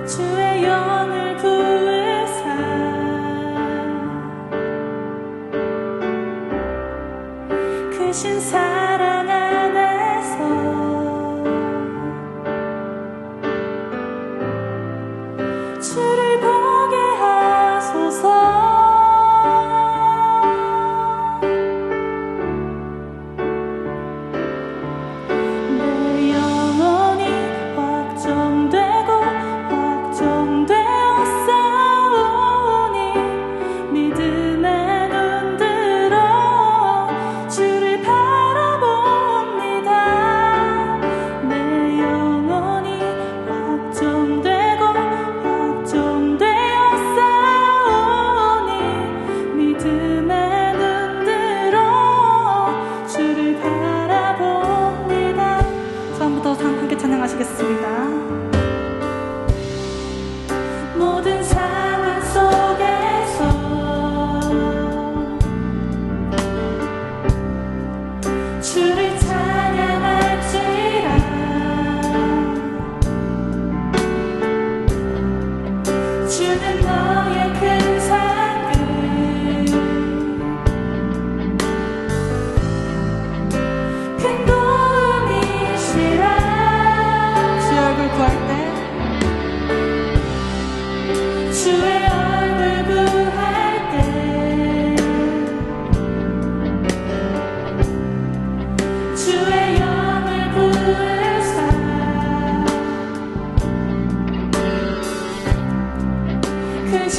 주의 영을 구으사 크신 사랑 안에서 주를 보게 하소서. 찬양하시겠습니다. 모든 상황 속에서 주를 찬양할지라. 주는 너의 큰 상급 큰 도움이시라. 구할 때 주의 얼굴 구할 때 주의 영을 부으사 크신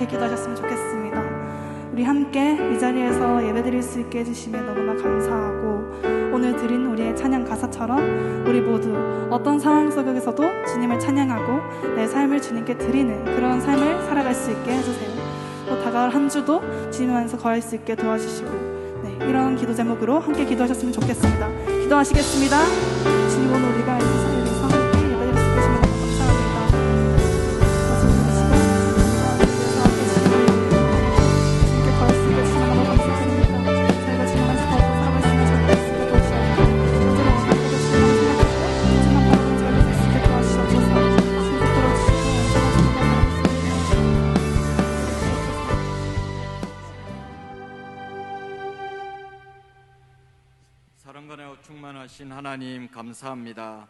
함께 기도하셨으면 좋겠습니다. 우리 함께 이 자리에서 예배드릴 수 있게 해주시면 너무나 감사하고, 오늘 드린 우리의 찬양 가사처럼 우리 모두 어떤 상황 속에서도 주님을 찬양하고 내 삶을 주님께 드리는 그런 삶을 살아갈 수 있게 해주세요. 또 다가올 한 주도 주님 안에서 거할 수 있게 도와주시고, 이런 기도 제목으로 함께 기도하셨으면 좋겠습니다. 기도하시겠습니다. 주님, 오늘 우리가 이 자리에서 함께 예배드릴 수 계시면 너무 감사합니다. 마지막 시간 주님과 함께 주님께 거할 수 있게 주시면 너무 감사드립니다. 저희가 주님 안에서 더 살아갈 수 있는 저희가 있을 때 도와주셔서, 저들을 원하고 주님만 생각하고 주님만 바라보는 저희가 될 수 있게 도와주셔서 주님 들어주시고 사랑과 충만하신 하나님 감사합니다.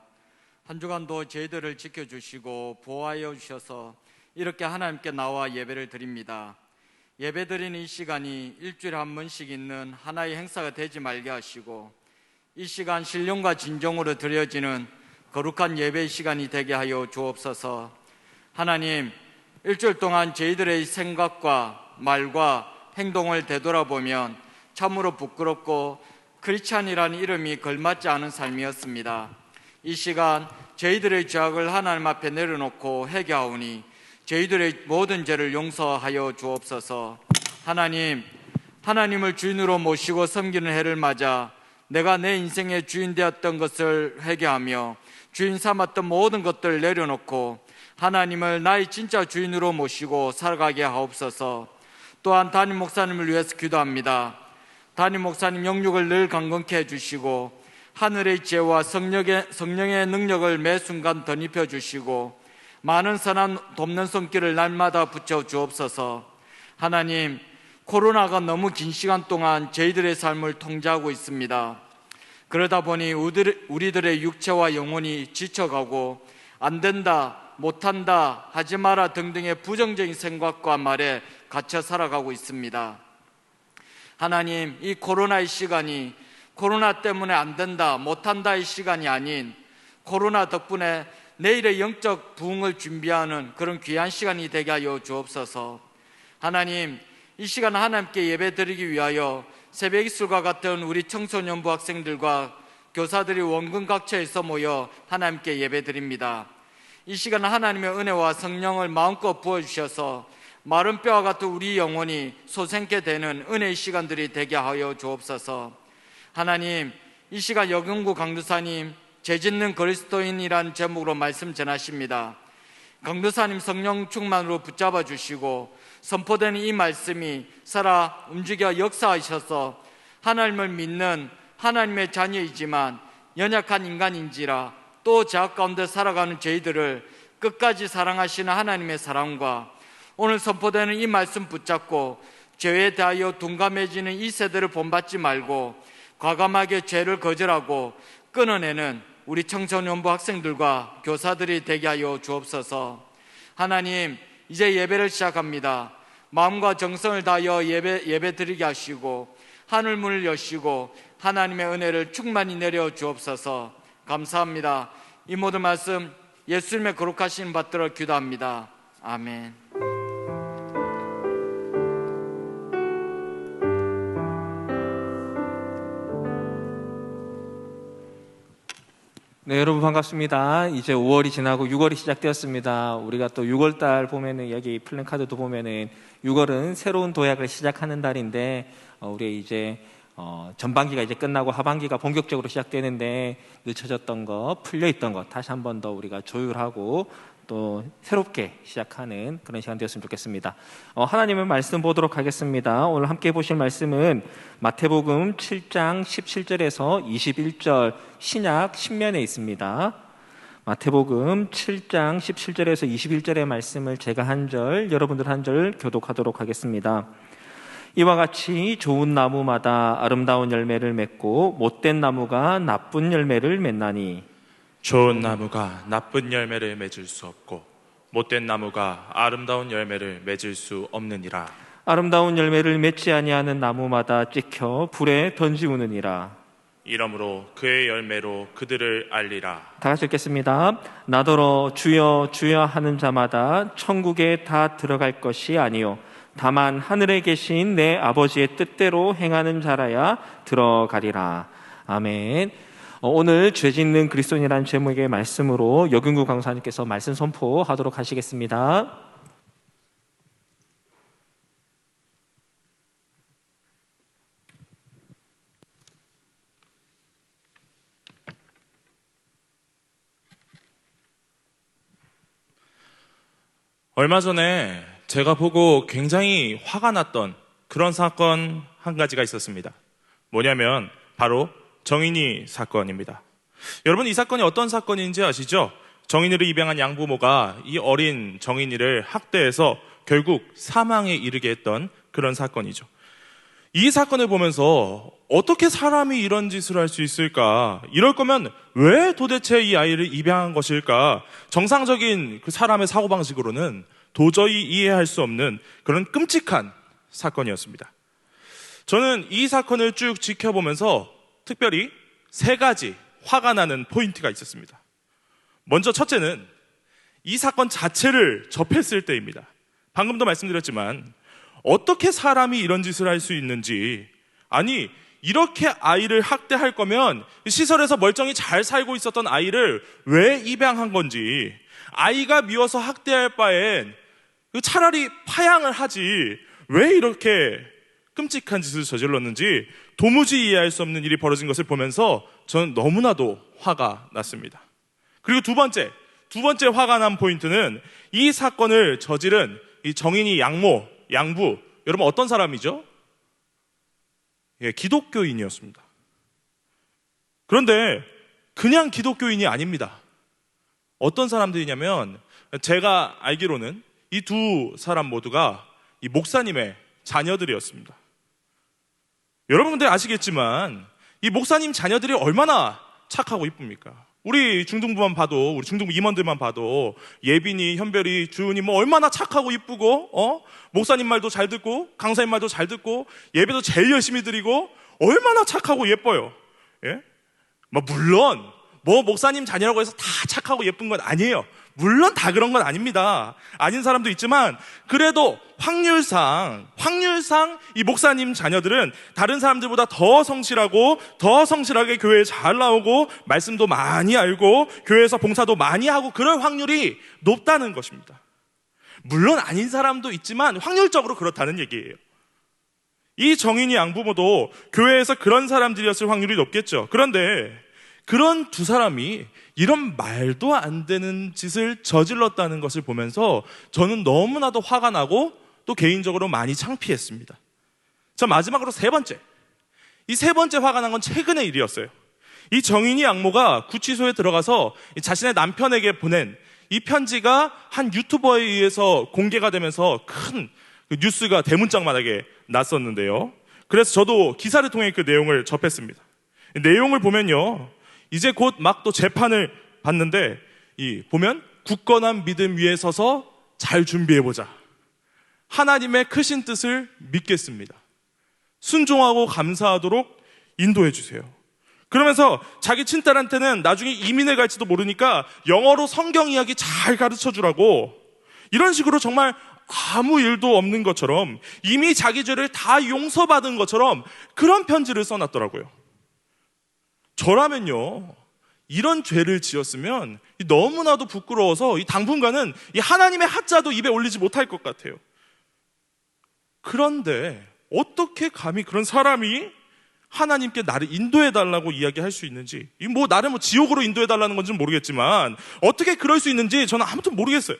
한 주간도 저희들을 지켜주시고 보호하여 주셔서 이렇게 하나님께 나와 예배를 드립니다. 예배드리는 이 시간이 일주일에 한 번씩 있는 하나의 행사가 되지 말게 하시고, 이 시간 신령과 진정으로 드려지는 거룩한 예배의 시간이 되게 하여 주옵소서. 하나님, 일주일 동안 저희들의 생각과 말과 행동을 되돌아보면 참으로 부끄럽고 크리스찬이라는 이름이 걸맞지 않은 삶이었습니다. 이 시간 저희들의 죄악을 하나님 앞에 내려놓고 회개하오니 저희들의 모든 죄를 용서하여 주옵소서. 하나님, 하나님을 주인으로 모시고 섬기는 해를 맞아 내가 내 인생의 주인 되었던 것을 회개하며 주인 삼았던 모든 것들을 내려놓고 하나님을 나의 진짜 주인으로 모시고 살아가게 하옵소서. 또한 담임 목사님을 위해서 기도합니다. 담임 목사님 영육을 늘 강건케 해주시고 하늘의 지혜와 성령의 능력을 매 순간 덧입혀 주시고 많은 선한 돕는 손길을 날마다 붙여 주옵소서. 하나님, 코로나가 너무 긴 시간 동안 저희들의 삶을 통제하고 있습니다. 그러다 보니 우리들의 육체와 영혼이 지쳐가고 안 된다, 못한다, 하지 마라 등등의 부정적인 생각과 말에 갇혀 살아가고 있습니다. 하나님, 이 코로나의 시간이 코로나 때문에 안 된다, 못한다의 시간이 아닌 코로나 덕분에 내일의 영적 부흥을 준비하는 그런 귀한 시간이 되게 하여 주옵소서. 하나님, 이 시간 하나님께 예배 드리기 위하여 새벽이슬과 같은 우리 청소년부 학생들과 교사들이 원근 각처에서 모여 하나님께 예배 드립니다. 이 시간 하나님의 은혜와 성령을 마음껏 부어주셔서 마른 뼈와 같은 우리 영혼이 솟생케 되는 은혜의 시간들이 되게 하여 주옵소서. 하나님, 이 시간 여경구 강도사님 죄짓는 그리스도인이란 제목으로 말씀 전하십니다. 강도사님 성령 충만으로 붙잡아 주시고 선포되는 이 말씀이 살아 움직여 역사하셔서 하나님을 믿는 하나님의 자녀이지만 연약한 인간인지라 또 죄악 가운데 살아가는 저희들을 끝까지 사랑하시는 하나님의 사랑과 오늘 선포되는 이 말씀 붙잡고 죄에 대하여 둔감해지는 이 세대를 본받지 말고 과감하게 죄를 거절하고 끊어내는 우리 청소년부 학생들과 교사들이 되게 하여 주옵소서. 하나님, 이제 예배를 시작합니다. 마음과 정성을 다하여 예배 드리게 하시고 하늘 문을 여시고 하나님의 은혜를 충만히 내려 주옵소서. 감사합니다. 이 모든 말씀 예수님의 거룩하신 받들어 기도합니다. 아멘. 네, 여러분 반갑습니다. 이제 5월이 지나고 6월이 시작되었습니다. 우리가 또 6월달 보면은 여기 플랜카드도 보면은 6월은 새로운 도약을 시작하는 달인데 우리 이제 전반기가 이제 끝나고 하반기가 본격적으로 시작되는데 늦춰졌던 것, 풀려있던 것 다시 한 번 더 우리가 조율하고 또 새롭게 시작하는 그런 시간 되었으면 좋겠습니다. 하나님의 말씀 보도록 하겠습니다. 오늘 함께 보실 말씀은 마태복음 7장 17절에서 21절 신약 신면에 있습니다. 마태복음 7장 17절에서 21절의 말씀을 제가 한 절, 여러분들 한 절 교독하도록 하겠습니다. 이와 같이 좋은 나무마다 아름다운 열매를 맺고 못된 나무가 나쁜 열매를 맺나니 좋은 나무가 나쁜 열매를 맺을 수 없고 못된 나무가 아름다운 열매를 맺을 수 없느니라. 아름다운 열매를 맺지 아니하는 나무마다 찍혀 불에 던지우느니라. 이러므로 그의 열매로 그들을 알리라. 다 같이 읽겠습니다. 나더러 주여 주여 하는 자마다 천국에 다 들어갈 것이 아니요 다만 하늘에 계신 내 아버지의 뜻대로 행하는 자라야 들어가리라. 아멘. 오늘 죄 짓는 그리스도인이라는 제목의 말씀으로 여균구 강사님께서 말씀 선포하도록 하시겠습니다. 얼마 전에 제가 보고 굉장히 화가 났던 그런 사건 한 가지가 있었습니다. 뭐냐면 바로 정인이 사건입니다. 여러분, 이 사건이 어떤 사건인지 아시죠? 정인이를 입양한 양부모가 이 어린 정인이를 학대해서 결국 사망에 이르게 했던 그런 사건이죠. 이 사건을 보면서 어떻게 사람이 이런 짓을 할 수 있을까? 이럴 거면 왜 도대체 이 아이를 입양한 것일까? 정상적인 그 사람의 사고방식으로는 도저히 이해할 수 없는 그런 끔찍한 사건이었습니다. 저는 이 사건을 쭉 지켜보면서 특별히 3가지 화가 나는 포인트가 있었습니다. 먼저 첫째는 이 사건 자체를 접했을 때입니다. 방금도 말씀드렸지만 어떻게 사람이 이런 짓을 할 수 있는지, 아니 이렇게 아이를 학대할 거면 시설에서 멀쩡히 잘 살고 있었던 아이를 왜 입양한 건지, 아이가 미워서 학대할 바엔 차라리 파양을 하지 왜 이렇게 끔찍한 짓을 저질렀는지 도무지 이해할 수 없는 일이 벌어진 것을 보면서 저는 너무나도 화가 났습니다. 그리고 두 번째 화가 난 포인트는 이 사건을 저지른 이 정인이 양부, 여러분 어떤 사람이죠? 예, 기독교인이었습니다. 그런데 그냥 기독교인이 아닙니다. 어떤 사람들이냐면 제가 알기로는 이 두 사람 모두가 이 목사님의 자녀들이었습니다. 여러분들 아시겠지만 이 목사님 자녀들이 얼마나 착하고 이쁩니까? 우리 중등부만 봐도, 우리 중등부 임원들만 봐도 예빈이, 현별이, 주은이 뭐 얼마나 착하고 이쁘고, 목사님 말도 잘 듣고 강사님 말도 잘 듣고 예배도 제일 열심히 드리고 얼마나 착하고 예뻐요. 예? 물론 목사님 자녀라고 해서 다 착하고 예쁜 건 아니에요. 물론 다 그런 건 아닙니다. 아닌 사람도 있지만 그래도 확률상 이 목사님 자녀들은 다른 사람들보다 더 성실하고 더 성실하게 교회에 잘 나오고 말씀도 많이 알고 교회에서 봉사도 많이 하고 그럴 확률이 높다는 것입니다. 물론 아닌 사람도 있지만 확률적으로 그렇다는 얘기예요. 이 정인이 양부모도 교회에서 그런 사람들이었을 확률이 높겠죠. 그런데 그런 두 사람이 이런 말도 안 되는 짓을 저질렀다는 것을 보면서 저는 너무나도 화가 나고 또 개인적으로 많이 창피했습니다. 자, 마지막으로 이 세 번째 화가 난 건 최근의 일이었어요. 이 정인이 양모가 구치소에 들어가서 자신의 남편에게 보낸 이 편지가 한 유튜버에 의해서 공개가 되면서 큰 뉴스가 대문짝만하게 났었는데요. 그래서 저도 기사를 통해 그 내용을 접했습니다. 내용을 보면요, 이제 곧 막 또 재판을 받는데 보면 굳건한 믿음 위에 서서 잘 준비해보자. 하나님의 크신 뜻을 믿겠습니다. 순종하고 감사하도록 인도해주세요. 그러면서 자기 친딸한테는 나중에 이민을 갈지도 모르니까 영어로 성경 이야기 잘 가르쳐주라고, 이런 식으로 정말 아무 일도 없는 것처럼 이미 자기 죄를 다 용서받은 것처럼 그런 편지를 써놨더라고요. 저라면요, 이런 죄를 지었으면 너무나도 부끄러워서 당분간은 이 하나님의 하자도 입에 올리지 못할 것 같아요. 그런데 어떻게 감히 그런 사람이 하나님께 나를 인도해달라고 이야기할 수 있는지, 나를 지옥으로 인도해달라는 건지는 모르겠지만 어떻게 그럴 수 있는지 저는 아무튼 모르겠어요.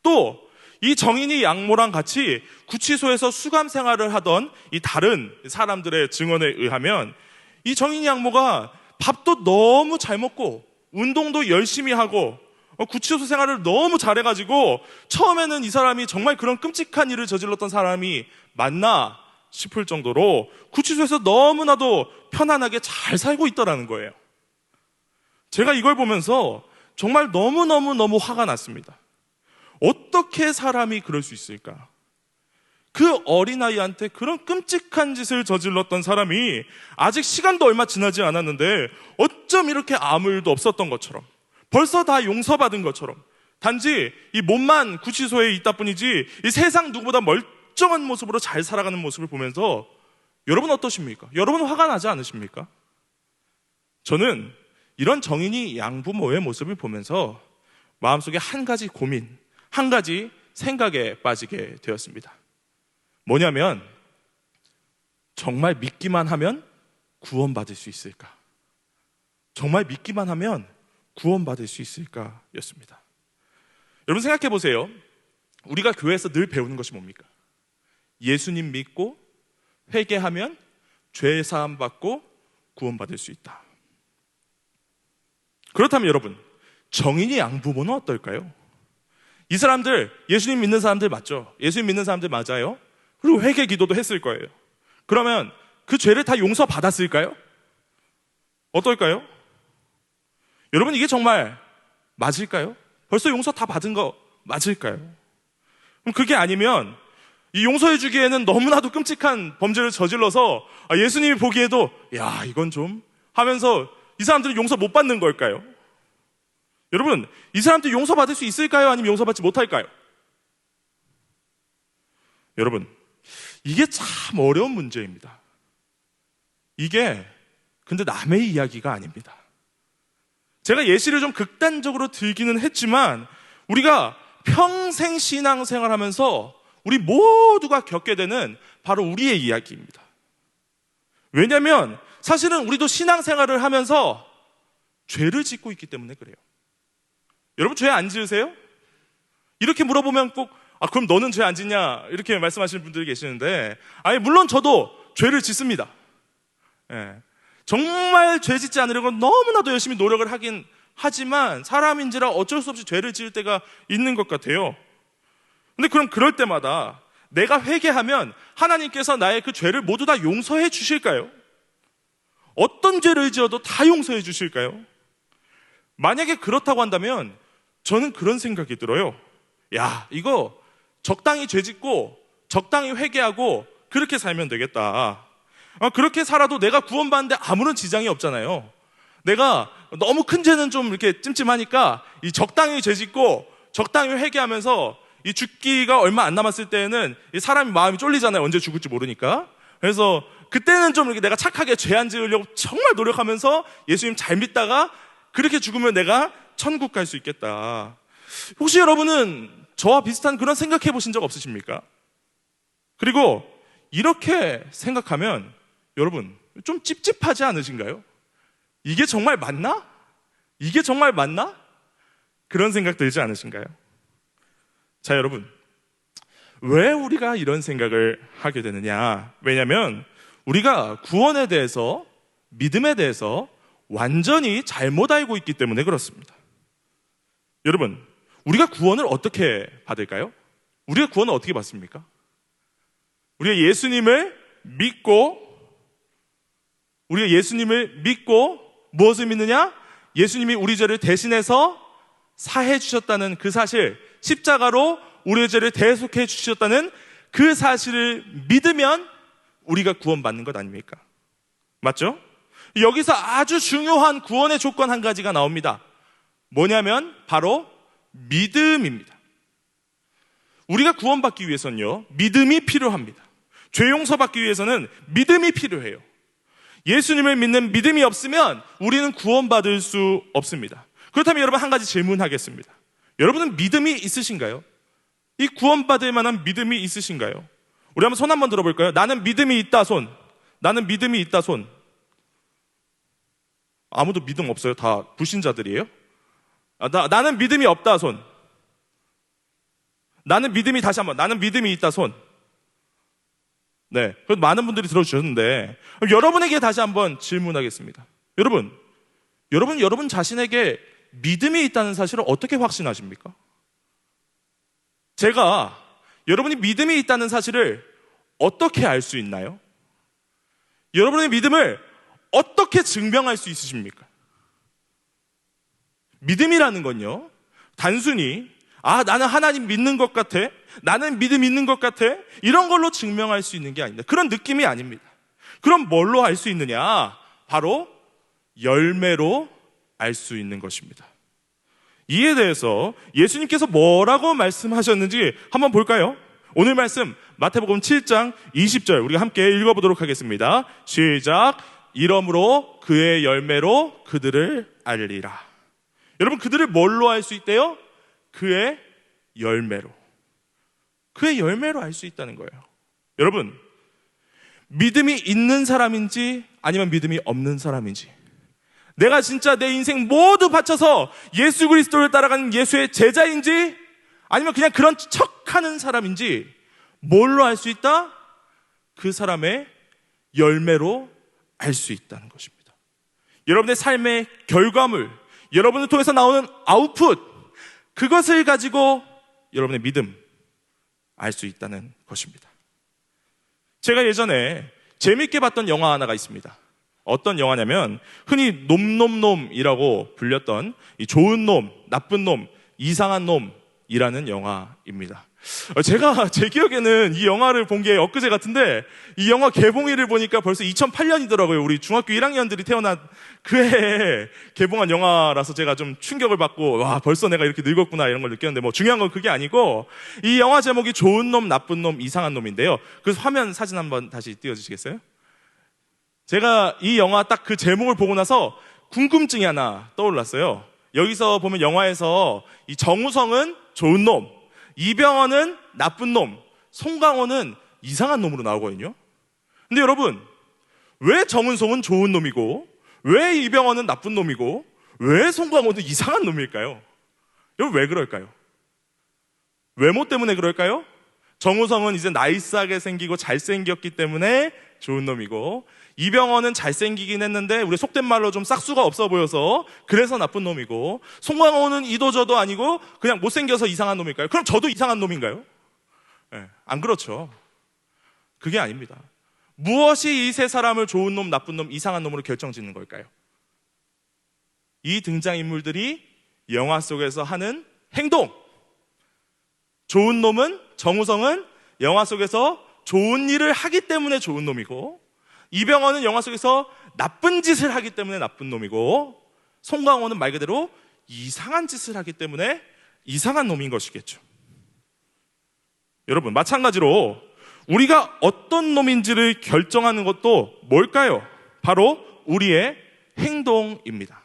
또 이 정인이 양모랑 같이 구치소에서 수감 생활을 하던 이 다른 사람들의 증언에 의하면 이 정인이 양모가 밥도 너무 잘 먹고 운동도 열심히 하고 구치소 생활을 너무 잘해가지고 처음에는 이 사람이 정말 그런 끔찍한 일을 저질렀던 사람이 맞나 싶을 정도로 구치소에서 너무나도 편안하게 잘 살고 있더라는 거예요. 제가 이걸 보면서 정말 너무 화가 났습니다. 어떻게 사람이 그럴 수 있을까? 그 어린아이한테 그런 끔찍한 짓을 저질렀던 사람이 아직 시간도 얼마 지나지 않았는데 어쩜 이렇게 아무 일도 없었던 것처럼, 벌써 다 용서받은 것처럼, 단지 이 몸만 구치소에 있다 뿐이지 이 세상 누구보다 멀쩡한 모습으로 잘 살아가는 모습을 보면서 여러분 어떠십니까? 여러분 화가 나지 않으십니까? 저는 이런 정인이 양부모의 모습을 보면서 마음속에 한 가지 고민, 한 가지 생각에 빠지게 되었습니다. 뭐냐면 정말 믿기만 하면 구원받을 수 있을까? 정말 믿기만 하면 구원받을 수 있을까? 였습니다. 여러분 생각해 보세요. 우리가 교회에서 늘 배우는 것이 뭡니까? 예수님 믿고 회개하면 죄 사함 받고 구원받을 수 있다. 그렇다면 여러분, 정인이 양부모는 어떨까요? 이 사람들 예수님 믿는 사람들 맞죠? 예수님 믿는 사람들 맞아요? 그리고 회개 기도도 했을 거예요. 그러면 그 죄를 다 용서받았을까요? 어떨까요? 여러분 이게 정말 맞을까요? 벌써 용서 다 받은 거 맞을까요? 그럼 그게 아니면 이 용서해 주기에는 너무나도 끔찍한 범죄를 저질러서 예수님이 보기에도 야 이건 좀 하면서 이 사람들은 용서 못 받는 걸까요? 여러분 이 사람들 용서받을 수 있을까요? 아니면 용서받지 못할까요? 여러분 이게 참 어려운 문제입니다. 이게 근데 남의 이야기가 아닙니다. 제가 예시를 좀 극단적으로 들기는 했지만 우리가 평생 신앙생활하면서 우리 모두가 겪게 되는 바로 우리의 이야기입니다. 왜냐하면 사실은 우리도 신앙생활을 하면서 죄를 짓고 있기 때문에 그래요. 여러분 죄 안 지으세요? 이렇게 물어보면 꼭 그럼 너는 죄 안 짓냐 이렇게 말씀하시는 분들이 계시는데 아니 물론 저도 죄를 짓습니다. 예. 정말 죄 짓지 않으려고 너무나도 열심히 노력을 하긴 하지만 사람인지라 어쩔 수 없이 죄를 지을 때가 있는 것 같아요. 근데 그럼 그럴 때마다 내가 회개하면 하나님께서 나의 그 죄를 모두 다 용서해 주실까요? 어떤 죄를 지어도 다 용서해 주실까요? 만약에 그렇다고 한다면 저는 그런 생각이 들어요. 야, 이거 적당히 죄 짓고 적당히 회개하고 그렇게 살면 되겠다. 그렇게 살아도 내가 구원받는데 아무런 지장이 없잖아요. 내가 너무 큰 죄는 좀 이렇게 찜찜하니까 이 적당히 죄 짓고 적당히 회개하면서 이 죽기가 얼마 안 남았을 때에는 이 사람이 마음이 쫄리잖아요. 언제 죽을지 모르니까. 그래서 그때는 좀 이렇게 내가 착하게 죄 안 지으려고 정말 노력하면서 예수님 잘 믿다가 그렇게 죽으면 내가 천국 갈 수 있겠다. 혹시 여러분은 저와 비슷한 그런 생각해 보신 적 없으십니까? 그리고 이렇게 생각하면 여러분 좀 찝찝하지 않으신가요? 이게 정말 맞나? 이게 정말 맞나? 그런 생각 들지 않으신가요? 자, 여러분 왜 우리가 이런 생각을 하게 되느냐? 왜냐하면 우리가 구원에 대해서 믿음에 대해서 완전히 잘못 알고 있기 때문에 그렇습니다. 여러분 우리가 구원을 어떻게 받을까요? 우리가 구원을 어떻게 받습니까? 우리가 예수님을 믿고 무엇을 믿느냐? 예수님이 우리 죄를 대신해서 사해 주셨다는 그 사실, 십자가로 우리의 죄를 대속해 주셨다는 그 사실을 믿으면 우리가 구원받는 것 아닙니까? 맞죠? 여기서 아주 중요한 구원의 조건 한 가지가 나옵니다. 뭐냐면 바로 믿음입니다. 우리가 구원받기 위해서는요, 믿음이 필요합니다. 죄 용서받기 위해서는 믿음이 필요해요. 예수님을 믿는 믿음이 없으면 우리는 구원받을 수 없습니다. 그렇다면 여러분 한 가지 질문하겠습니다. 여러분은 믿음이 있으신가요? 이 구원받을 만한 믿음이 있으신가요? 우리 한번 손 한번 들어볼까요? 나는 믿음이 있다 손. 나는 믿음이 있다 손. 아무도 믿음 없어요? 다 불신자들이에요? 나는 믿음이 없다 손. 나는 믿음이 다시 한번 나는 믿음이 있다 손. 네, 그래도 많은 분들이 들어주셨는데 여러분에게 다시 한번 질문하겠습니다. 여러분 자신에게 믿음이 있다는 사실을 어떻게 확신하십니까? 제가 여러분이 믿음이 있다는 사실을 어떻게 알 수 있나요? 여러분의 믿음을 어떻게 증명할 수 있으십니까? 믿음이라는 건요, 단순히 나는 하나님 믿는 것 같아, 나는 믿음 있는 것 같아, 이런 걸로 증명할 수 있는 게 아닙니다. 그런 느낌이 아닙니다. 그럼 뭘로 알 수 있느냐? 바로 열매로 알 수 있는 것입니다. 이에 대해서 예수님께서 뭐라고 말씀하셨는지 한번 볼까요? 오늘 말씀 마태복음 7장 20절 우리가 함께 읽어보도록 하겠습니다. 시작. 이러므로 그의 열매로 그들을 알리라. 여러분, 그들을 뭘로 알 수 있대요? 그의 열매로. 그의 열매로 알 수 있다는 거예요. 여러분, 믿음이 있는 사람인지 아니면 믿음이 없는 사람인지, 내가 진짜 내 인생 모두 바쳐서 예수 그리스도를 따라가는 예수의 제자인지 아니면 그냥 그런 척하는 사람인지 뭘로 알 수 있다? 그 사람의 열매로 알 수 있다는 것입니다. 여러분의 삶의 결과물, 여러분을 통해서 나오는 아웃풋, 그것을 가지고 여러분의 믿음 알 수 있다는 것입니다. 제가 예전에 재밌게 봤던 영화 하나가 있습니다. 어떤 영화냐면 흔히 놈놈놈이라고 불렸던 이 좋은 놈, 나쁜 놈, 이상한 놈이라는 영화입니다. 제가 제 기억에는 이 영화를 본 게 엊그제 같은데 이 영화 개봉일을 보니까 벌써 2008년이더라고요. 우리 중학교 1학년들이 태어난 그 해에 개봉한 영화라서 제가 좀 충격을 받고, 와, 벌써 내가 이렇게 늙었구나 이런 걸 느꼈는데, 뭐 중요한 건 그게 아니고 이 영화 제목이 좋은 놈, 나쁜 놈, 이상한 놈인데요. 그래서 화면 사진 한번 다시 띄워주시겠어요? 제가 이 영화 딱 그 제목을 보고 나서 궁금증이 하나 떠올랐어요. 여기서 보면 영화에서 이 정우성은 좋은 놈, 이병헌은 나쁜 놈, 송강호는 이상한 놈으로 나오거든요. 근데 여러분, 왜 정은성은 좋은 놈이고 왜 이병헌은 나쁜 놈이고 왜 송강호는 이상한 놈일까요? 여러분, 왜 그럴까요? 외모 때문에 그럴까요? 정우성은 이제 나이스하게 생기고 잘생겼기 때문에 좋은 놈이고, 이병헌은 잘생기긴 했는데 우리 속된 말로 좀 싹수가 없어 보여서 그래서 나쁜 놈이고, 송강호는 이도저도 아니고 그냥 못생겨서 이상한 놈일까요? 그럼 저도 이상한 놈인가요? 네, 안 그렇죠. 그게 아닙니다. 무엇이 이 세 사람을 좋은 놈, 나쁜 놈, 이상한 놈으로 결정짓는 걸까요? 이 등장인물들이 영화 속에서 하는 행동. 좋은 놈은, 정우성은 영화 속에서 좋은 일을 하기 때문에 좋은 놈이고, 이병헌은 영화 속에서 나쁜 짓을 하기 때문에 나쁜 놈이고, 송강호는 말 그대로 이상한 짓을 하기 때문에 이상한 놈인 것이겠죠. 여러분, 마찬가지로 우리가 어떤 놈인지를 결정하는 것도 뭘까요? 바로 우리의 행동입니다.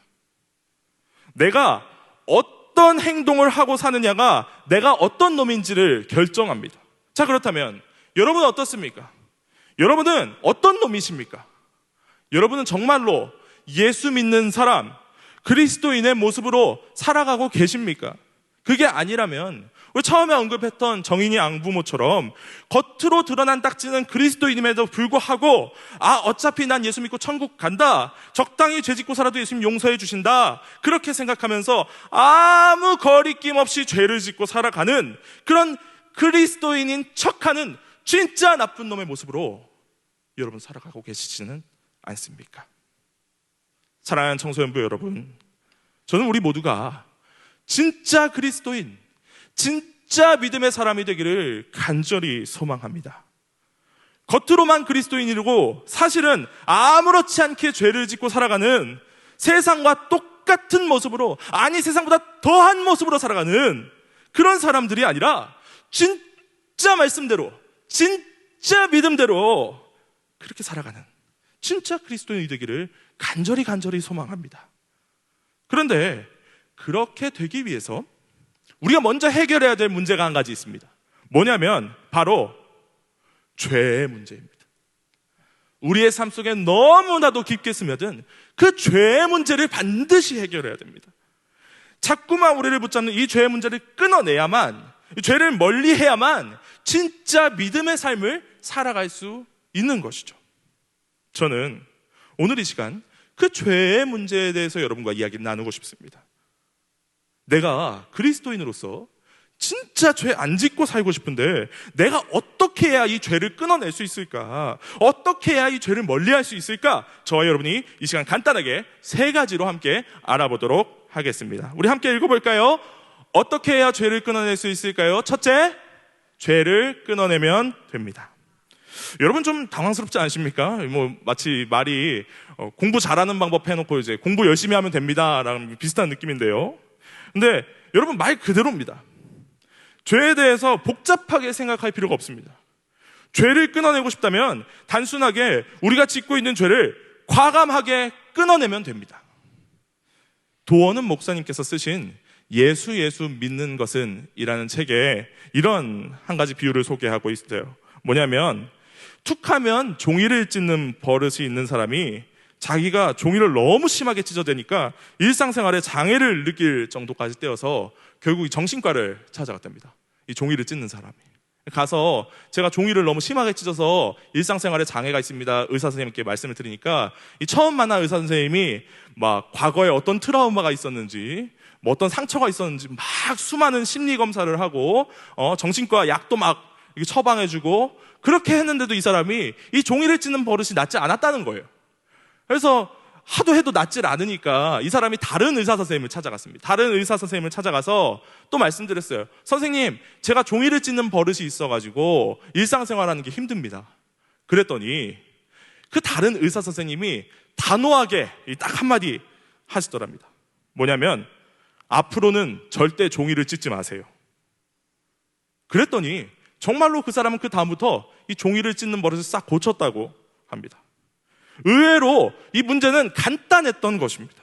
내가 어떤 행동을 하고 사느냐가 내가 어떤 놈인지를 결정합니다. 자, 그렇다면 여러분은 어떻습니까? 여러분은 어떤 놈이십니까? 여러분은 정말로 예수 믿는 사람, 그리스도인의 모습으로 살아가고 계십니까? 그게 아니라면 우리 처음에 언급했던 정인이 앙부모처럼 겉으로 드러난 딱지는 그리스도인임에도 불구하고, 아, 어차피 난 예수 믿고 천국 간다, 적당히 죄 짓고 살아도 예수님 용서해 주신다, 그렇게 생각하면서 아무 거리낌 없이 죄를 짓고 살아가는 그런 그리스도인인 척하는 진짜 나쁜 놈의 모습으로 여러분 살아가고 계시지는 않습니까? 사랑하는 청소년부 여러분, 저는 우리 모두가 진짜 그리스도인, 진짜 믿음의 사람이 되기를 간절히 소망합니다. 겉으로만 그리스도인이고 사실은 아무렇지 않게 죄를 짓고 살아가는, 세상과 똑같은 모습으로, 아니 세상보다 더한 모습으로 살아가는 그런 사람들이 아니라 진짜 말씀대로, 진짜 믿음대로 그렇게 살아가는 진짜 그리스도인이 되기를 간절히 소망합니다. 그런데 그렇게 되기 위해서 우리가 먼저 해결해야 될 문제가 한 가지 있습니다. 뭐냐면 바로 죄의 문제입니다. 우리의 삶 속에 너무나도 깊게 스며든 그 죄의 문제를 반드시 해결해야 됩니다. 자꾸만 우리를 붙잡는 이 죄의 문제를 끊어내야만, 이 죄를 멀리해야만 진짜 믿음의 삶을 살아갈 수 있는 것이죠. 저는 오늘 이 시간 그 죄의 문제에 대해서 여러분과 이야기를 나누고 싶습니다. 내가 그리스도인으로서 진짜 죄 안 짓고 살고 싶은데 내가 어떻게 해야 이 죄를 끊어낼 수 있을까? 어떻게 해야 이 죄를 멀리할 수 있을까? 저와 여러분이 이 시간 간단하게 세 가지로 함께 알아보도록 하겠습니다. 우리 함께 읽어볼까요? 어떻게 해야 죄를 끊어낼 수 있을까요? 첫째, 죄를 끊어내면 됩니다. 여러분 좀 당황스럽지 않으십니까? 뭐 마치 말이 공부 잘하는 방법 해놓고 이제 공부 열심히 하면 됩니다라는 비슷한 느낌인데요. 근데 여러분 말 그대로입니다. 죄에 대해서 복잡하게 생각할 필요가 없습니다. 죄를 끊어내고 싶다면 단순하게 우리가 짓고 있는 죄를 과감하게 끊어내면 됩니다. 도원은 목사님께서 쓰신 예수 믿는 것은 이라는 책에 이런 한 가지 비유를 소개하고 있어요. 뭐냐면 툭하면 종이를 찢는 버릇이 있는 사람이 자기가 종이를 너무 심하게 찢어대니까 일상생활에 장애를 느낄 정도까지 떼어서 결국 정신과를 찾아갔답니다. 이 종이를 찢는 사람이 가서 제가 종이를 너무 심하게 찢어서 일상생활에 장애가 있습니다. 의사 선생님께 말씀을 드리니까 이 처음 만난 의사 선생님이 막 과거에 어떤 트라우마가 있었는지 뭐 어떤 상처가 있었는지 막 수많은 심리 검사를 하고 정신과 약도 막 처방해주고 그렇게 했는데도 이 사람이 이 종이를 찢는 버릇이 낫지 않았다는 거예요. 그래서 하도 해도 낫질 않으니까 이 사람이 다른 의사 선생님을 찾아갔습니다. 다른 의사 선생님을 찾아가서 또 말씀드렸어요. 선생님, 제가 종이를 찢는 버릇이 있어가지고 일상생활하는 게 힘듭니다. 그랬더니 그 다른 의사 선생님이 단호하게 딱 한마디 하시더랍니다. 뭐냐면 앞으로는 절대 종이를 찢지 마세요. 그랬더니 정말로 그 사람은 그 다음부터 이 종이를 찢는 버릇을 싹 고쳤다고 합니다. 의외로 이 문제는 간단했던 것입니다.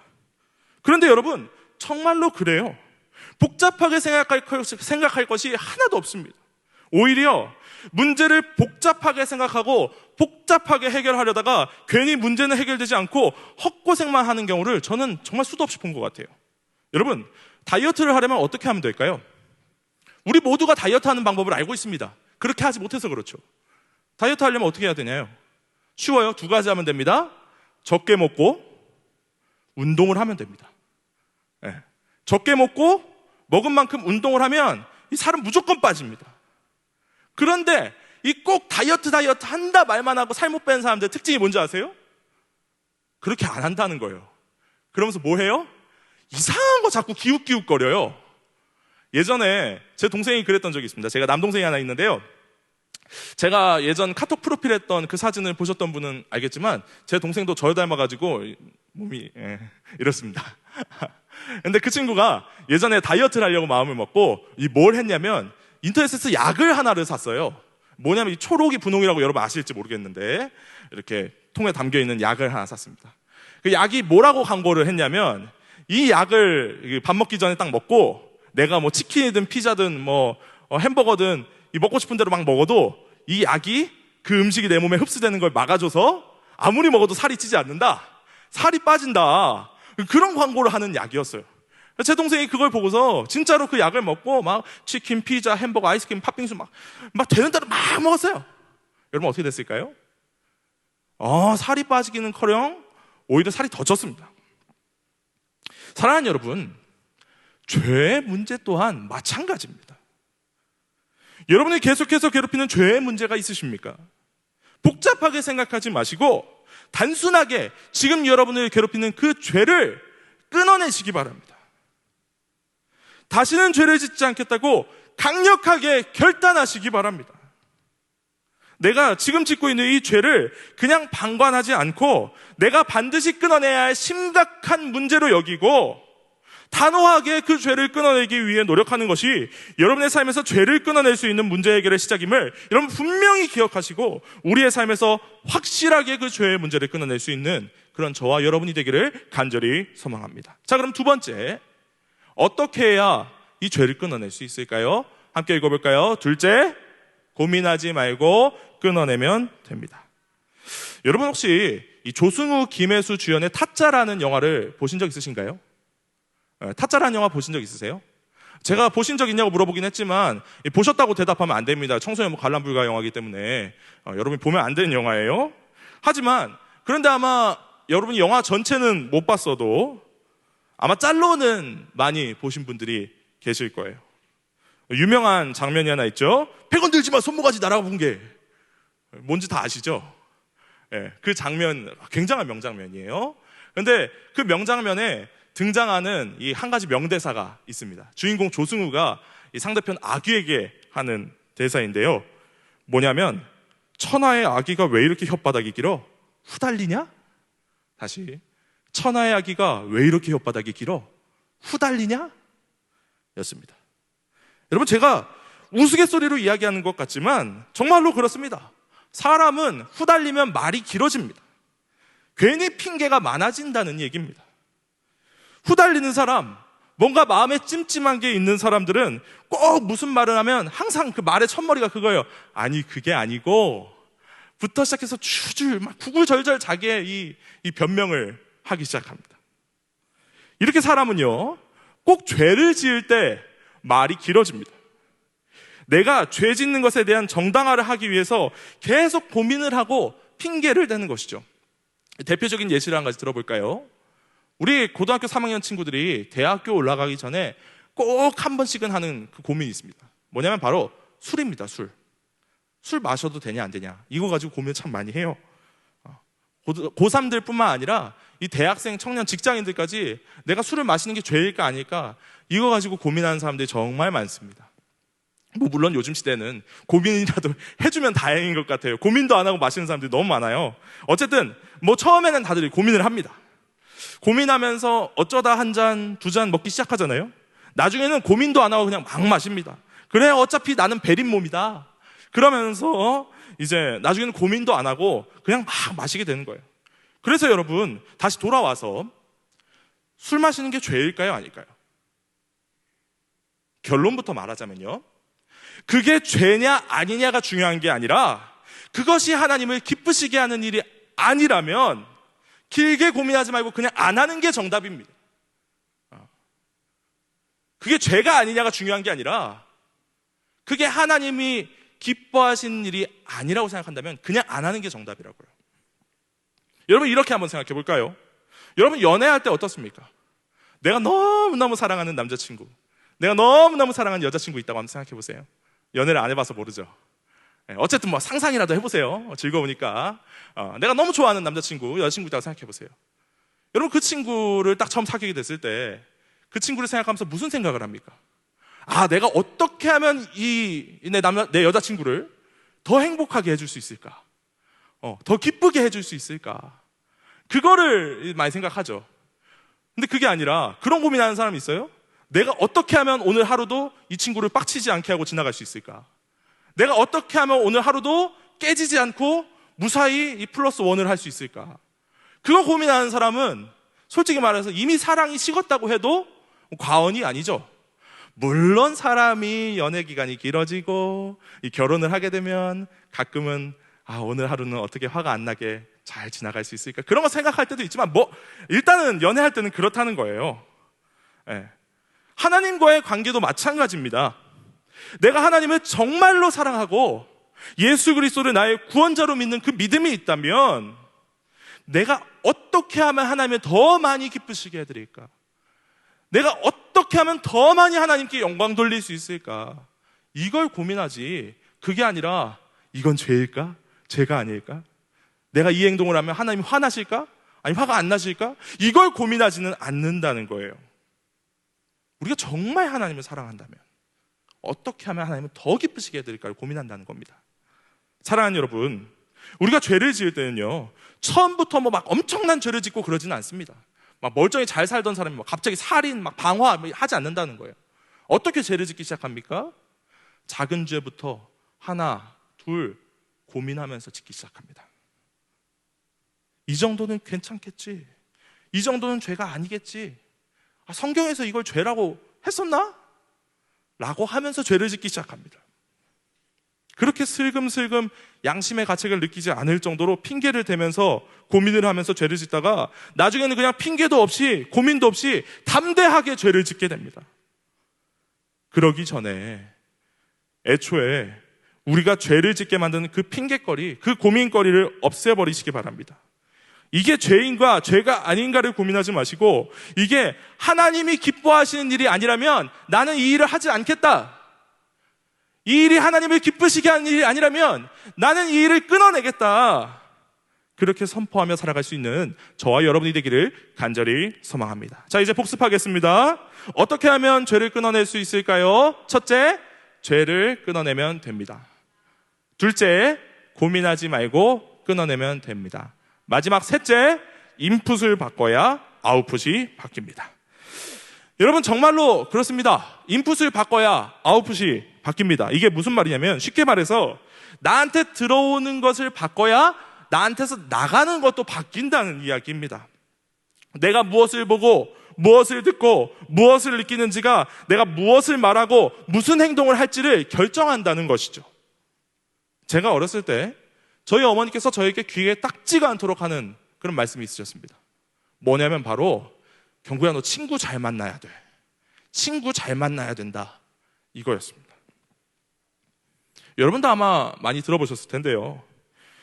그런데 여러분, 정말로 그래요. 복잡하게 생각할 것이 하나도 없습니다. 오히려 문제를 복잡하게 생각하고 복잡하게 해결하려다가 괜히 문제는 해결되지 않고 헛고생만 하는 경우를 저는 정말 수도 없이 본 것 같아요. 여러분, 다이어트를 하려면 어떻게 하면 될까요? 우리 모두가 다이어트 하는 방법을 알고 있습니다. 그렇게 하지 못해서 그렇죠. 다이어트 하려면 어떻게 해야 되냐요? 쉬워요. 2가지 하면 됩니다. 적게 먹고 운동을 하면 됩니다. 네. 적게 먹고 먹은 만큼 운동을 하면 이 살은 무조건 빠집니다. 그런데 이 꼭 다이어트 한다 말만 하고 살 못 빼는 사람들의 특징이 뭔지 아세요? 그렇게 안 한다는 거예요. 그러면서 뭐 해요? 이상한 거 자꾸 기웃기웃거려요. 예전에 제 동생이 그랬던 적이 있습니다. 제가 남동생이 하나 있는데요. 제가 예전 카톡 프로필 했던 그 사진을 보셨던 분은 알겠지만 제 동생도 저를 닮아가지고 몸이 이렇습니다. 근데 그 친구가 예전에 다이어트를 하려고 마음을 먹고 뭘 했냐면 인터넷에서 약을 하나를 샀어요. 뭐냐면 이 초록이 분홍이라고 여러분 아실지 모르겠는데 이렇게 통에 담겨있는 약을 하나 샀습니다. 그 약이 뭐라고 광고를 했냐면 이 약을 밥 먹기 전에 딱 먹고 내가 뭐 치킨이든 피자든 뭐 햄버거든 이 먹고 싶은 대로 막 먹어도 이 약이 그 음식이 내 몸에 흡수되는 걸 막아줘서 아무리 먹어도 살이 찌지 않는다. 살이 빠진다. 그런 광고를 하는 약이었어요. 제 동생이 그걸 보고서 진짜로 그 약을 먹고 막 치킨, 피자, 햄버거, 아이스크림, 팥빙수 막 되는 대로 막 먹었어요. 여러분 어떻게 됐을까요? 살이 빠지기는커녕 오히려 살이 더 쪘습니다. 사랑하는 여러분, 죄의 문제 또한 마찬가지입니다. 여러분이 계속해서 괴롭히는 죄의 문제가 있으십니까? 복잡하게 생각하지 마시고 단순하게 지금 여러분을 괴롭히는 그 죄를 끊어내시기 바랍니다. 다시는 죄를 짓지 않겠다고 강력하게 결단하시기 바랍니다. 내가 지금 짓고 있는 이 죄를 그냥 방관하지 않고 내가 반드시 끊어내야 할 심각한 문제로 여기고 단호하게 그 죄를 끊어내기 위해 노력하는 것이 여러분의 삶에서 죄를 끊어낼 수 있는 문제 해결의 시작임을 여러분 분명히 기억하시고 우리의 삶에서 확실하게 그 죄의 문제를 끊어낼 수 있는 그런 저와 여러분이 되기를 간절히 소망합니다. 자, 그럼 2번째, 어떻게 해야 이 죄를 끊어낼 수 있을까요? 함께 읽어볼까요? 둘째, 고민하지 말고 끊어내면 됩니다. 여러분 혹시 이 조승우, 김혜수 주연의 타짜라는 영화를 보신 적 있으신가요? 타짜라는 영화 보신 적 있으세요? 제가 보신 적 있냐고 물어보긴 했지만 보셨다고 대답하면 안 됩니다. 청소년 관람 불가 영화이기 때문에 여러분이 보면 안 되는 영화예요. 하지만 그런데 아마 여러분이 영화 전체는 못 봤어도 아마 짤로는 많이 보신 분들이 계실 거예요. 유명한 장면이 하나 있죠. 100원 들지만 손모가지 날아가 본 게 뭔지 다 아시죠? 그 장면 굉장한 명장면이에요. 그런데 그 명장면에 등장하는 이 한 가지 명대사가 있습니다. 주인공 조승우가 이 상대편 아귀에게 하는 대사인데요. 뭐냐면 천하의 아기가 왜 이렇게 혓바닥이 길어? 후달리냐? 다시, 천하의 아기가 왜 이렇게 혓바닥이 길어? 후달리냐? 였습니다. 여러분 제가 우스갯소리로 이야기하는 것 같지만 정말로 그렇습니다. 사람은 후달리면 말이 길어집니다. 괜히 핑계가 많아진다는 얘기입니다. 후달리는 사람, 뭔가 마음에 찜찜한 게 있는 사람들은 꼭 무슨 말을 하면 항상 그 말의 첫머리가 그거예요. 아니 그게 아니고 부터 시작해서 줄줄 막 구구절절 자기의 이 변명을 하기 시작합니다. 이렇게 사람은요 꼭 죄를 지을 때 말이 길어집니다. 내가 죄 짓는 것에 대한 정당화를 하기 위해서 계속 고민을 하고 핑계를 대는 것이죠. 대표적인 예시를 한 가지 들어볼까요? 우리 고등학교 3학년 친구들이 대학교 올라가기 전에 꼭 한 번씩은 하는 그 고민이 있습니다. 뭐냐면 바로 술입니다. 술 마셔도 되냐 안 되냐, 이거 가지고 고민을 참 많이 해요. 고3들 뿐만 아니라 이 대학생, 청년, 직장인들까지 내가 술을 마시는 게 죄일까 아닐까, 이거 가지고 고민하는 사람들이 정말 많습니다. 물론 요즘 시대는 고민이라도 해주면 다행인 것 같아요. 고민도 안 하고 마시는 사람들이 너무 많아요. 어쨌든 처음에는 다들 고민을 합니다. 고민하면서 어쩌다 한 잔, 두 잔 먹기 시작하잖아요. 나중에는 고민도 안 하고 그냥 막 마십니다. 그래 어차피 나는 베린 몸이다 그러면서 이제 나중에는 고민도 안 하고 그냥 막 마시게 되는 거예요. 그래서 여러분 다시 돌아와서 술 마시는 게 죄일까요 아닐까요? 결론부터 말하자면요, 그게 죄냐 아니냐가 중요한 게 아니라 그것이 하나님을 기쁘시게 하는 일이 아니라면 길게 고민하지 말고 그냥 안 하는 게 정답입니다. 그게 죄가 아니냐가 중요한 게 아니라 그게 하나님이 기뻐하시는 일이 아니라고 생각한다면 그냥 안 하는 게 정답이라고요. 여러분 이렇게 한번 생각해 볼까요? 여러분 연애할 때 어떻습니까? 내가 너무너무 사랑하는 남자친구, 내가 너무너무 사랑하는 여자친구 있다고 한번 생각해 보세요. 연애를 안 해봐서 모르죠. 어쨌든 상상이라도 해보세요. 즐거우니까. 내가 너무 좋아하는 남자친구, 여자친구 있다고 생각해 보세요. 여러분 그 친구를 딱 처음 사귀게 됐을 때 그 친구를 생각하면서 무슨 생각을 합니까? 내가 어떻게 하면 내 여자친구를 더 행복하게 해줄 수 있을까? 더 기쁘게 해줄 수 있을까? 그거를 많이 생각하죠. 근데 그게 아니라 그런 고민하는 사람이 있어요? 내가 어떻게 하면 오늘 하루도 이 친구를 빡치지 않게 하고 지나갈 수 있을까? 내가 어떻게 하면 오늘 하루도 깨지지 않고 무사히 이 플러스 원을 할 수 있을까? 그거 고민하는 사람은 솔직히 말해서 이미 사랑이 식었다고 해도 과언이 아니죠. 물론 사람이 연애 기간이 길어지고 이 결혼을 하게 되면 가끔은 오늘 하루는 어떻게 화가 안 나게 잘 지나갈 수 있을까? 그런 거 생각할 때도 있지만 일단은 연애할 때는 그렇다는 거예요. 하나님과의 관계도 마찬가지입니다. 내가 하나님을 정말로 사랑하고 예수 그리스도를 나의 구원자로 믿는 그 믿음이 있다면 내가 어떻게 하면 하나님을 더 많이 기쁘시게 해드릴까? 내가 어떻게 하면 더 많이 하나님께 영광 돌릴 수 있을까? 이걸 고민하지, 그게 아니라 이건 죄일까? 죄가 아닐까? 내가 이 행동을 하면 하나님이 화나실까? 아니 화가 안 나실까? 이걸 고민하지는 않는다는 거예요. 우리가 정말 하나님을 사랑한다면 어떻게 하면 하나님을 더 기쁘시게 해드릴까를 고민한다는 겁니다. 사랑하는 여러분, 우리가 죄를 지을 때는요 처음부터 막 엄청난 죄를 짓고 그러지는 않습니다. 막 멀쩡히 잘 살던 사람이 갑자기 살인, 방화 하지 않는다는 거예요. 어떻게 죄를 짓기 시작합니까? 작은 죄부터 하나, 둘 고민하면서 짓기 시작합니다. 이 정도는 괜찮겠지, 이 정도는 죄가 아니겠지, 성경에서 이걸 죄라고 했었나? 라고 하면서 죄를 짓기 시작합니다. 그렇게 슬금슬금 양심의 가책을 느끼지 않을 정도로 핑계를 대면서 고민을 하면서 죄를 짓다가 나중에는 그냥 핑계도 없이 고민도 없이 담대하게 죄를 짓게 됩니다. 그러기 전에 애초에 우리가 죄를 짓게 만드는 그 핑계거리, 그 고민거리를 없애버리시기 바랍니다. 이게 죄인가 죄가 아닌가를 고민하지 마시고 이게 하나님이 기뻐하시는 일이 아니라면 나는 이 일을 하지 않겠다, 이 일이 하나님을 기쁘시게 하는 일이 아니라면 나는 이 일을 끊어내겠다, 그렇게 선포하며 살아갈 수 있는 저와 여러분이 되기를 간절히 소망합니다. 자, 이제 복습하겠습니다. 어떻게 하면 죄를 끊어낼 수 있을까요? 첫째, 죄를 끊어내면 됩니다. 둘째, 고민하지 말고 끊어내면 됩니다. 마지막 셋째, 인풋을 바꿔야 아웃풋이 바뀝니다. 여러분 정말로 그렇습니다. 인풋을 바꿔야 아웃풋이 바뀝니다. 이게 무슨 말이냐면 쉽게 말해서 나한테 들어오는 것을 바꿔야 나한테서 나가는 것도 바뀐다는 이야기입니다. 내가 무엇을 보고 무엇을 듣고 무엇을 느끼는지가 내가 무엇을 말하고 무슨 행동을 할지를 결정한다는 것이죠. 제가 어렸을 때 저희 어머니께서 저에게 귀에 딱지가 않도록 하는 그런 말씀이 있으셨습니다. 뭐냐면 바로 경구야, 너 친구 잘 만나야 돼. 친구 잘 만나야 된다. 이거였습니다. 여러분도 아마 많이 들어보셨을 텐데요.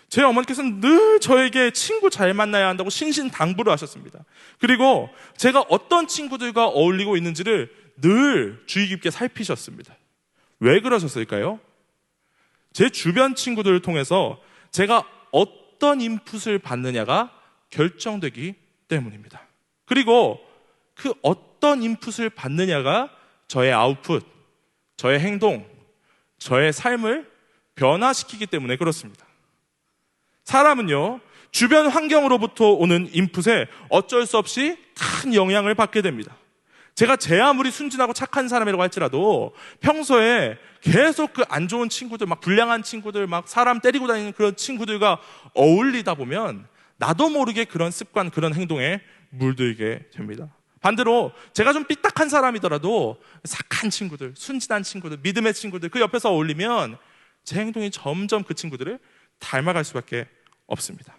제 어머니께서는 늘 저에게 친구 잘 만나야 한다고 신신당부를 하셨습니다. 그리고 제가 어떤 친구들과 어울리고 있는지를 늘 주의 깊게 살피셨습니다. 왜 그러셨을까요? 제 주변 친구들을 통해서 제가 어떤 인풋을 받느냐가 결정되기 때문입니다. 그리고 그 어떤 인풋을 받느냐가 저의 아웃풋, 저의 행동, 저의 삶을 변화시키기 때문에 그렇습니다. 사람은요, 주변 환경으로부터 오는 인풋에 어쩔 수 없이 큰 영향을 받게 됩니다. 제가 제 아무리 순진하고 착한 사람이라고 할지라도 평소에 계속 그 안 좋은 친구들, 막 불량한 친구들, 막 사람 때리고 다니는 그런 친구들과 어울리다 보면 나도 모르게 그런 습관, 그런 행동에 물들게 됩니다. 반대로 제가 좀 삐딱한 사람이더라도 착한 친구들, 순진한 친구들, 믿음의 친구들 그 옆에서 어울리면 제 행동이 점점 그 친구들을 닮아갈 수밖에 없습니다.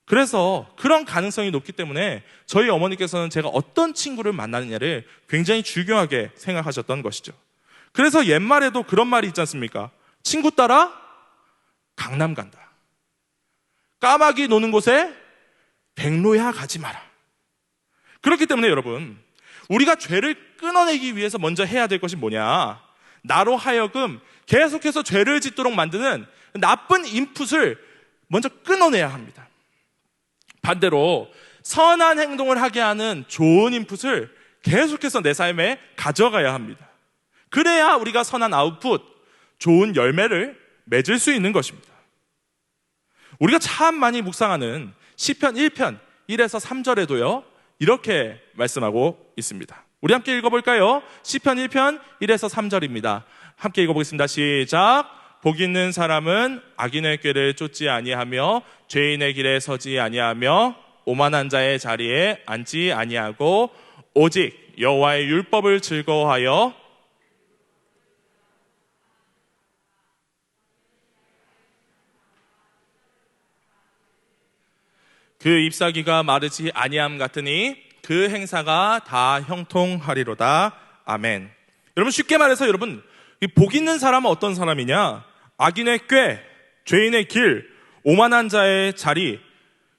그래서 그런 가능성이 높기 때문에 저희 어머니께서는 제가 어떤 친구를 만나느냐를 굉장히 중요하게 생각하셨던 것이죠. 그래서 옛말에도 그런 말이 있지 않습니까? 친구 따라 강남 간다. 까마귀 노는 곳에 백로야 가지 마라. 그렇기 때문에 여러분, 우리가 죄를 끊어내기 위해서 먼저 해야 될 것이 뭐냐? 나로 하여금 계속해서 죄를 짓도록 만드는 나쁜 인풋을 먼저 끊어내야 합니다. 반대로 선한 행동을 하게 하는 좋은 인풋을 계속해서 내 삶에 가져가야 합니다. 그래야 우리가 선한 아웃풋, 좋은 열매를 맺을 수 있는 것입니다. 우리가 참 많이 묵상하는 시편 1편 1에서 3절에도요 이렇게 말씀하고 있습니다. 우리 함께 읽어볼까요? 시편 1편 1에서 3절입니다. 함께 읽어보겠습니다. 시작. 복 있는 사람은 악인의 꾀를 쫓지 아니하며 죄인의 길에 서지 아니하며 오만한 자의 자리에 앉지 아니하고 오직 여호와의 율법을 즐거워하여 그 잎사귀가 마르지 아니함 같으니 그 행사가 다 형통하리로다. 아멘. 여러분, 쉽게 말해서 여러분, 이 복 있는 사람은 어떤 사람이냐? 악인의 꾀, 죄인의 길, 오만한 자의 자리,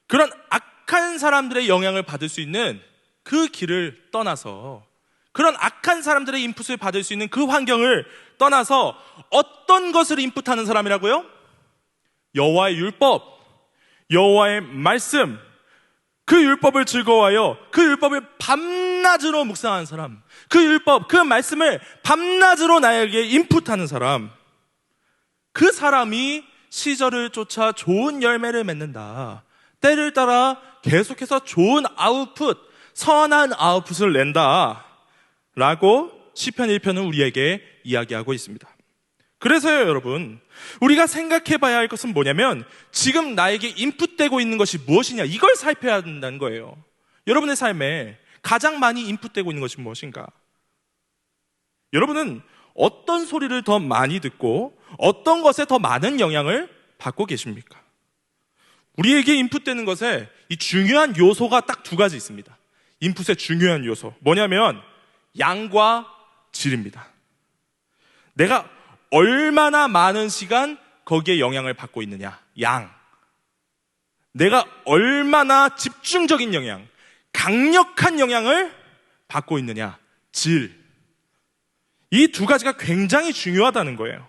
그런 악한 사람들의 영향을 받을 수 있는 그 길을 떠나서, 그런 악한 사람들의 인풋을 받을 수 있는 그 환경을 떠나서 어떤 것을 인풋하는 사람이라고요? 여호와의 율법, 여호와의 말씀, 그 율법을 즐거워하여 그 율법을 밤낮으로 묵상하는 사람, 그 율법, 그 말씀을 밤낮으로 나에게 인풋하는 사람, 그 사람이 시절을 쫓아 좋은 열매를 맺는다. 때를 따라 계속해서 좋은 아웃풋, 선한 아웃풋을 낸다 라고 시편 1편은 우리에게 이야기하고 있습니다. 그래서요 여러분, 우리가 생각해 봐야 할 것은 뭐냐면 지금 나에게 인풋되고 있는 것이 무엇이냐, 이걸 살펴야 된다는 거예요. 여러분의 삶에 가장 많이 인풋되고 있는 것이 무엇인가? 여러분은 어떤 소리를 더 많이 듣고 어떤 것에 더 많은 영향을 받고 계십니까? 우리에게 인풋되는 것에 이 중요한 요소가 딱 두 가지 있습니다. 인풋의 중요한 요소 뭐냐면 양과 질입니다. 내가 얼마나 많은 시간 거기에 영향을 받고 있느냐, 양. 내가 얼마나 집중적인 영향, 강력한 영향을 받고 있느냐, 질. 이 두 가지가 굉장히 중요하다는 거예요.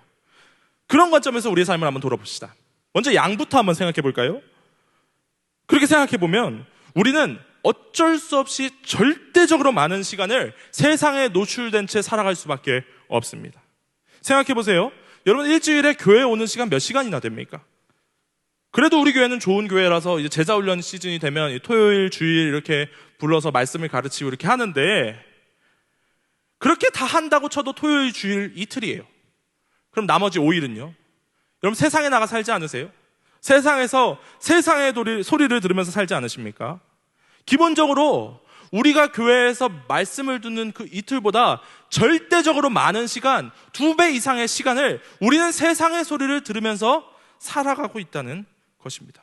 그런 관점에서 우리의 삶을 한번 돌아봅시다. 먼저 양부터 한번 생각해 볼까요? 그렇게 생각해 보면 우리는 어쩔 수 없이 절대적으로 많은 시간을 세상에 노출된 채 살아갈 수밖에 없습니다. 생각해 보세요. 여러분 일주일에 교회에 오는 시간 몇 시간이나 됩니까? 그래도 우리 교회는 좋은 교회라서 이제 제자훈련 시즌이 되면 토요일, 주일 이렇게 불러서 말씀을 가르치고 이렇게 하는데, 그렇게 다 한다고 쳐도 토요일, 주일 이틀이에요. 그럼 나머지 5일은요? 여러분 세상에 나가 살지 않으세요? 세상에서 세상의 소리를 들으면서 살지 않으십니까? 기본적으로 우리가 교회에서 말씀을 듣는 그 이틀보다 절대적으로 많은 시간, 2배 이상의 시간을 우리는 세상의 소리를 들으면서 살아가고 있다는 것입니다.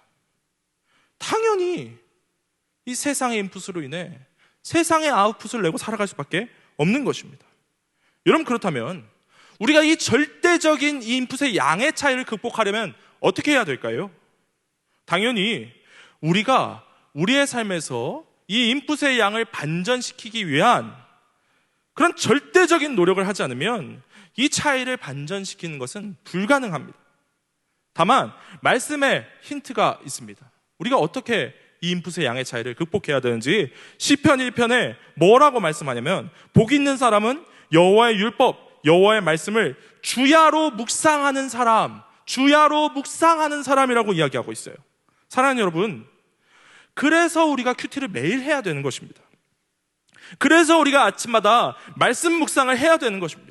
당연히 이 세상의 인풋으로 인해 세상의 아웃풋을 내고 살아갈 수밖에 없는 것입니다. 여러분, 그렇다면 우리가 이 절대적인 이 인풋의 양의 차이를 극복하려면 어떻게 해야 될까요? 당연히 우리가 우리의 삶에서 이 인풋의 양을 반전시키기 위한 그런 절대적인 노력을 하지 않으면 이 차이를 반전시키는 것은 불가능합니다. 다만 말씀에 힌트가 있습니다. 우리가 어떻게 이 인풋의 양의 차이를 극복해야 되는지 시편 1편에 뭐라고 말씀하냐면, 복 있는 사람은 여호와의 율법, 여호와의 말씀을 주야로 묵상하는 사람, 주야로 묵상하는 사람이라고 이야기하고 있어요. 사랑하는 여러분, 그래서 우리가 큐티를 매일 해야 되는 것입니다. 그래서 우리가 아침마다 말씀 묵상을 해야 되는 것입니다.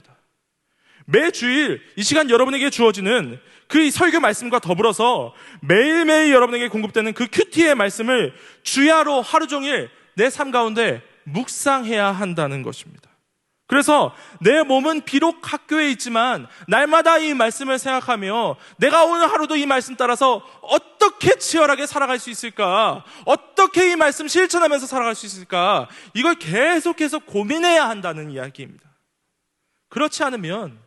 매주일 이 시간 여러분에게 주어지는 그 설교 말씀과 더불어서 매일매일 여러분에게 공급되는 그 큐티의 말씀을 주야로 하루 종일 내 삶 가운데 묵상해야 한다는 것입니다. 그래서 내 몸은 비록 학교에 있지만 날마다 이 말씀을 생각하며 내가 오늘 하루도 이 말씀 따라서 어떻게 치열하게 살아갈 수 있을까, 어떻게 이 말씀 실천하면서 살아갈 수 있을까, 이걸 계속해서 고민해야 한다는 이야기입니다. 그렇지 않으면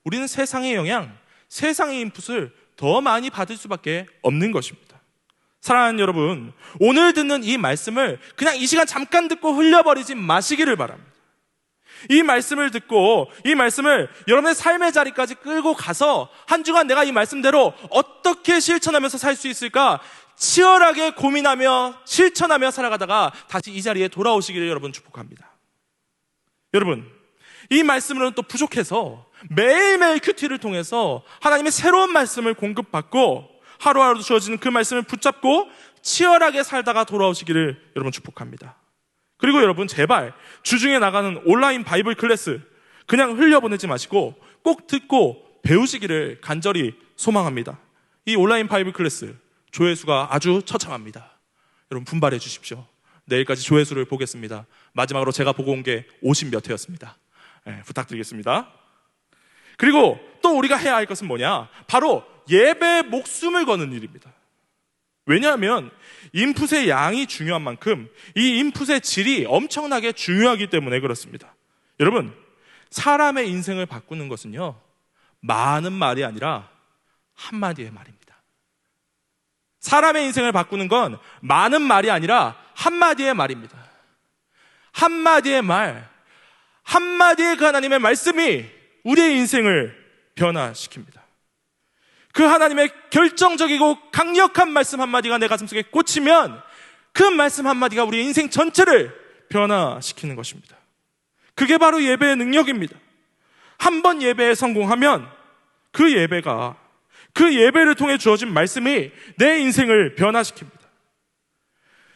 우리는 세상의 영향, 세상의 인풋을 더 많이 받을 수밖에 없는 것입니다. 사랑하는 여러분, 오늘 듣는 이 말씀을 그냥 이 시간 잠깐 듣고 흘려버리지 마시기를 바랍니다. 이 말씀을 듣고 이 말씀을 여러분의 삶의 자리까지 끌고 가서 한 주간 내가 이 말씀대로 어떻게 실천하면서 살 수 있을까 치열하게 고민하며 실천하며 살아가다가 다시 이 자리에 돌아오시기를 여러분 축복합니다. 여러분, 이 말씀으로는 또 부족해서 매일매일 큐티를 통해서 하나님의 새로운 말씀을 공급받고 하루하루 주어지는 그 말씀을 붙잡고 치열하게 살다가 돌아오시기를 여러분 축복합니다. 그리고 여러분, 제발 주중에 나가는 온라인 바이블 클래스 그냥 흘려보내지 마시고 꼭 듣고 배우시기를 간절히 소망합니다. 이 온라인 바이블 클래스 조회수가 아주 처참합니다. 여러분 분발해 주십시오. 내일까지 조회수를 보겠습니다. 마지막으로 제가 보고 온 게 50몇 회였습니다. 부탁드리겠습니다. 그리고 또 우리가 해야 할 것은 뭐냐? 바로 예배에 목숨을 거는 일입니다. 왜냐하면 인풋의 양이 중요한 만큼 이 인풋의 질이 엄청나게 중요하기 때문에 그렇습니다. 여러분, 사람의 인생을 바꾸는 것은요, 많은 말이 아니라 한마디의 말입니다. 사람의 인생을 바꾸는 건 많은 말이 아니라 한마디의 말입니다. 한마디의 말, 한마디의 그 하나님의 말씀이 우리의 인생을 변화시킵니다. 그 하나님의 결정적이고 강력한 말씀 한마디가 내 가슴속에 꽂히면 그 말씀 한마디가 우리의 인생 전체를 변화시키는 것입니다. 그게 바로 예배의 능력입니다. 한 번 예배에 성공하면 그 예배를 통해 주어진 말씀이 내 인생을 변화시킵니다.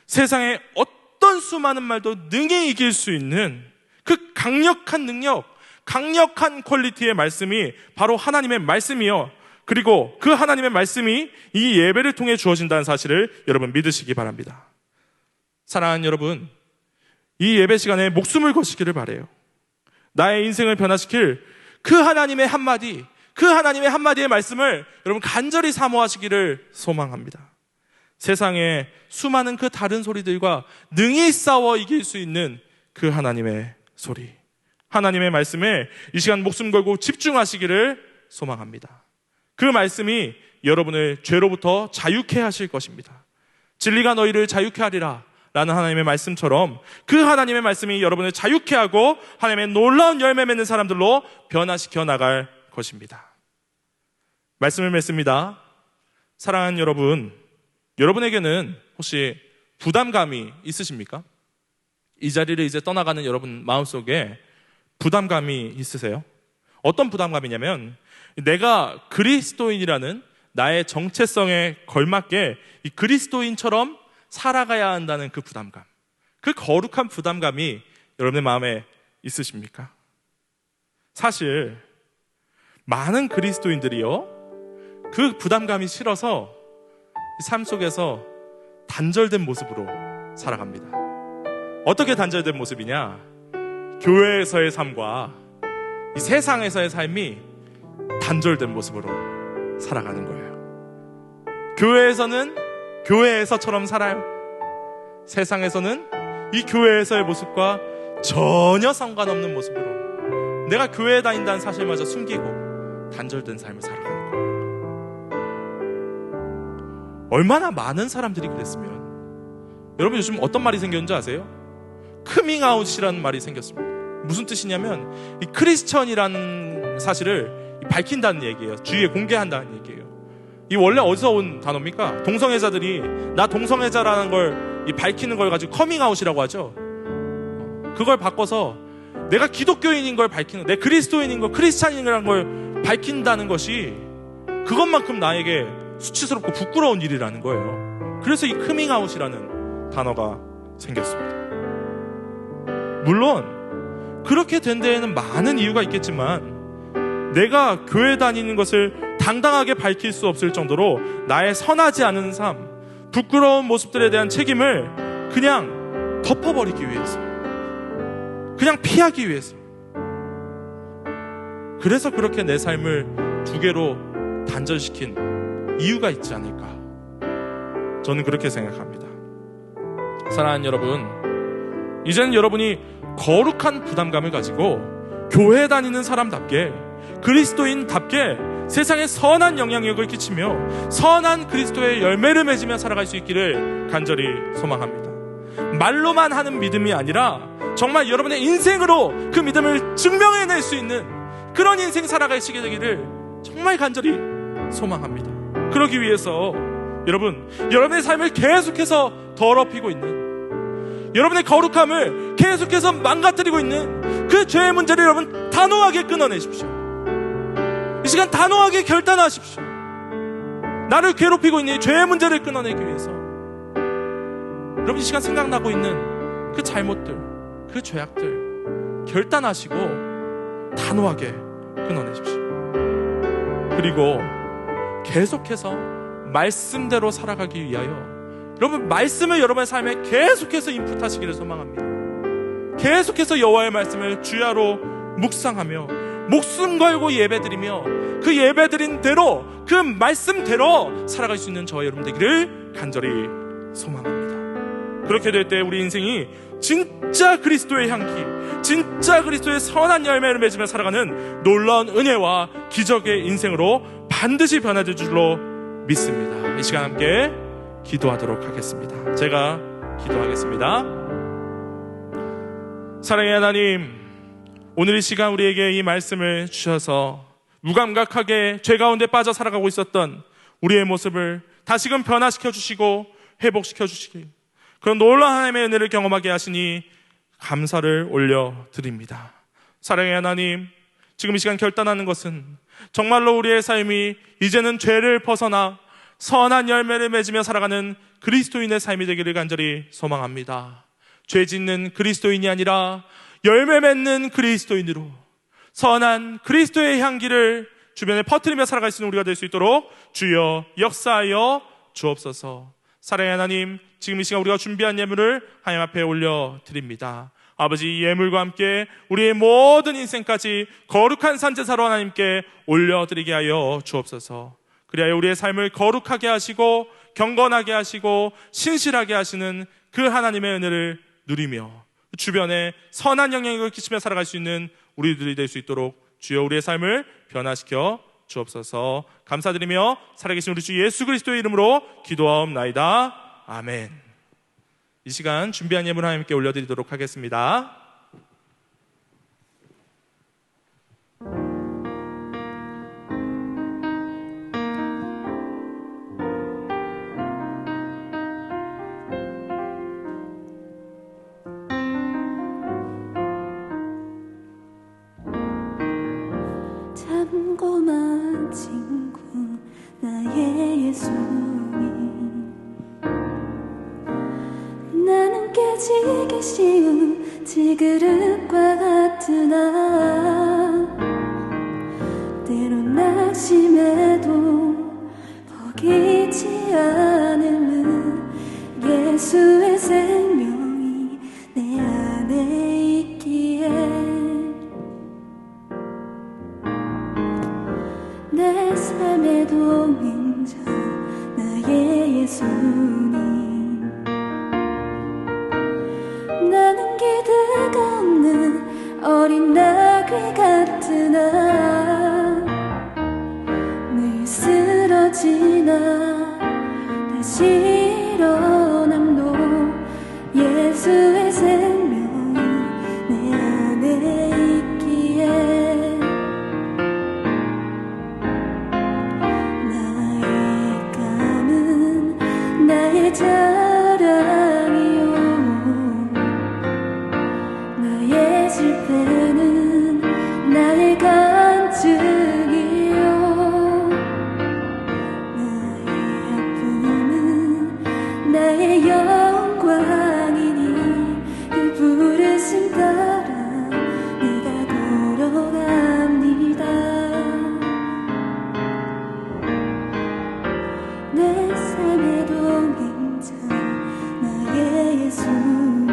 세상에 어떤 수많은 말도 능히 이길 수 있는 그 강력한 능력, 강력한 퀄리티의 말씀이 바로 하나님의 말씀이요, 그리고 그 하나님의 말씀이 이 예배를 통해 주어진다는 사실을 여러분 믿으시기 바랍니다. 사랑하는 여러분, 이 예배 시간에 목숨을 거시기를 바라요. 나의 인생을 변화시킬 그 하나님의 한마디, 그 하나님의 한마디의 말씀을 여러분 간절히 사모하시기를 소망합니다. 세상에 수많은 그 다른 소리들과 능히 싸워 이길 수 있는 그 하나님의 소리, 하나님의 말씀에 이 시간 목숨 걸고 집중하시기를 소망합니다. 그 말씀이 여러분을 죄로부터 자유케 하실 것입니다. 진리가 너희를 자유케 하리라 라는 하나님의 말씀처럼 그 하나님의 말씀이 여러분을 자유케 하고 하나님의 놀라운 열매 맺는 사람들로 변화시켜 나갈 것입니다. 말씀을 맺습니다. 사랑하는 여러분, 여러분에게는 혹시 부담감이 있으십니까? 이 자리를 이제 떠나가는 여러분 마음속에 부담감이 있으세요? 어떤 부담감이냐면 내가 그리스도인이라는 나의 정체성에 걸맞게 이 그리스도인처럼 살아가야 한다는 그 부담감, 그 거룩한 부담감이 여러분의 마음에 있으십니까? 사실 많은 그리스도인들이요, 그 부담감이 싫어서 삶 속에서 단절된 모습으로 살아갑니다. 어떻게 단절된 모습이냐? 교회에서의 삶과 이 세상에서의 삶이 단절된 모습으로 살아가는 거예요. 교회에서는 교회에서처럼 살아요. 세상에서는 이 교회에서의 모습과 전혀 상관없는 모습으로 내가 교회에 다닌다는 사실마저 숨기고 단절된 삶을 살아가는 거예요. 얼마나 많은 사람들이 그랬으면, 여러분 요즘 어떤 말이 생겼는지 아세요? 커밍아웃이라는 말이 생겼습니다. 무슨 뜻이냐면 이 크리스천이라는 사실을 밝힌다는 얘기예요. 주위에 공개한다는 얘기예요. 이 원래 어디서 온 단어입니까? 동성애자들이 나 동성애자라는 걸 밝히는 걸 가지고 커밍아웃이라고 하죠. 그걸 바꿔서 내가 기독교인인 걸 밝히는, 내 그리스도인인 걸, 크리스찬인이라는 걸 밝힌다는 것이 그것만큼 나에게 수치스럽고 부끄러운 일이라는 거예요. 그래서 이 커밍아웃이라는 단어가 생겼습니다. 물론 그렇게 된 데에는 많은 이유가 있겠지만, 내가 교회 다니는 것을 당당하게 밝힐 수 없을 정도로 나의 선하지 않은 삶, 부끄러운 모습들에 대한 책임을 그냥 덮어버리기 위해서, 그냥 피하기 위해서, 그래서 그렇게 내 삶을 두 개로 단절시킨 이유가 있지 않을까, 저는 그렇게 생각합니다. 사랑하는 여러분, 이제는 여러분이 거룩한 부담감을 가지고 교회 다니는 사람답게, 그리스도인답게 세상에 선한 영향력을 끼치며 선한 그리스도의 열매를 맺으며 살아갈 수 있기를 간절히 소망합니다. 말로만 하는 믿음이 아니라 정말 여러분의 인생으로 그 믿음을 증명해낼 수 있는 그런 인생 살아가시게 되기를 정말 간절히 소망합니다. 그러기 위해서 여러분의 삶을 계속해서 더럽히고 있는, 여러분의 거룩함을 계속해서 망가뜨리고 있는 그 죄의 문제를 여러분 단호하게 끊어내십시오. 이 시간 단호하게 결단하십시오. 나를 괴롭히고 있는 이 죄의 문제를 끊어내기 위해서 여러분 이 시간 생각나고 있는 그 잘못들, 그 죄악들 결단하시고 단호하게 끊어내십시오. 그리고 계속해서 말씀대로 살아가기 위하여 여러분 말씀을 여러분의 삶에 계속해서 인풋하시기를 소망합니다. 계속해서 여호와의 말씀을 주야로 묵상하며 목숨 걸고 예배드리며 그 예배드린 대로, 그 말씀대로 살아갈 수 있는 저와 여러분 되기를 간절히 소망합니다. 그렇게 될 때 우리 인생이 진짜 그리스도의 향기, 진짜 그리스도의 선한 열매를 맺으며 살아가는 놀라운 은혜와 기적의 인생으로 반드시 변화될 줄로 믿습니다. 이 시간 함께 기도하도록 하겠습니다. 제가 기도하겠습니다. 사랑의 하나님, 오늘 이 시간 우리에게 이 말씀을 주셔서 무감각하게 죄 가운데 빠져 살아가고 있었던 우리의 모습을 다시금 변화시켜 주시고 회복시켜 주시기, 그런 놀라운 하나님의 은혜를 경험하게 하시니 감사를 올려드립니다. 사랑의 하나님, 지금 이 시간 결단하는 것은 정말로 우리의 삶이 이제는 죄를 벗어나 선한 열매를 맺으며 살아가는 그리스도인의 삶이 되기를 간절히 소망합니다. 죄 짓는 그리스도인이 아니라 열매 맺는 그리스도인으로 선한 그리스도의 향기를 주변에 퍼뜨리며 살아갈 수 있는 우리가 될 수 있도록 주여 역사하여 주옵소서. 사랑의 하나님, 지금 이 시간 우리가 준비한 예물을 하나님 앞에 올려드립니다. 아버지, 이 예물과 함께 우리의 모든 인생까지 거룩한 산제사로 하나님께 올려드리게 하여 주옵소서. 그리하여 우리의 삶을 거룩하게 하시고 경건하게 하시고 신실하게 하시는 그 하나님의 은혜를 누리며 주변에 선한 영향력을 끼치며 살아갈 수 있는 우리들이 될 수 있도록 주여 우리의 삶을 변화시켜 주옵소서. 감사드리며 살아계신 우리 주 예수 그리스도의 이름으로 기도하옵나이다. 아멘. 이 시간 준비한 예물 하나님께 올려드리도록 하겠습니다. 참고만 친구 나의 예수님, 나는 깨지기 쉬운 질그릇과 같으나 내 삶의 동행자 나의 예수님. 나는 기대가 없는 어린 나귀 같으나 늘 쓰러지나 다시 일어남도 예수의 생명이 내 안에 있기에 나의 감은 나의 자랑이요 나의 실패는 나의 간증이요 나의 아픔은 나의 영광이니 그 부르심 따라 내가 걸어갑니다. 내 삶의 동행자 나의 예수님.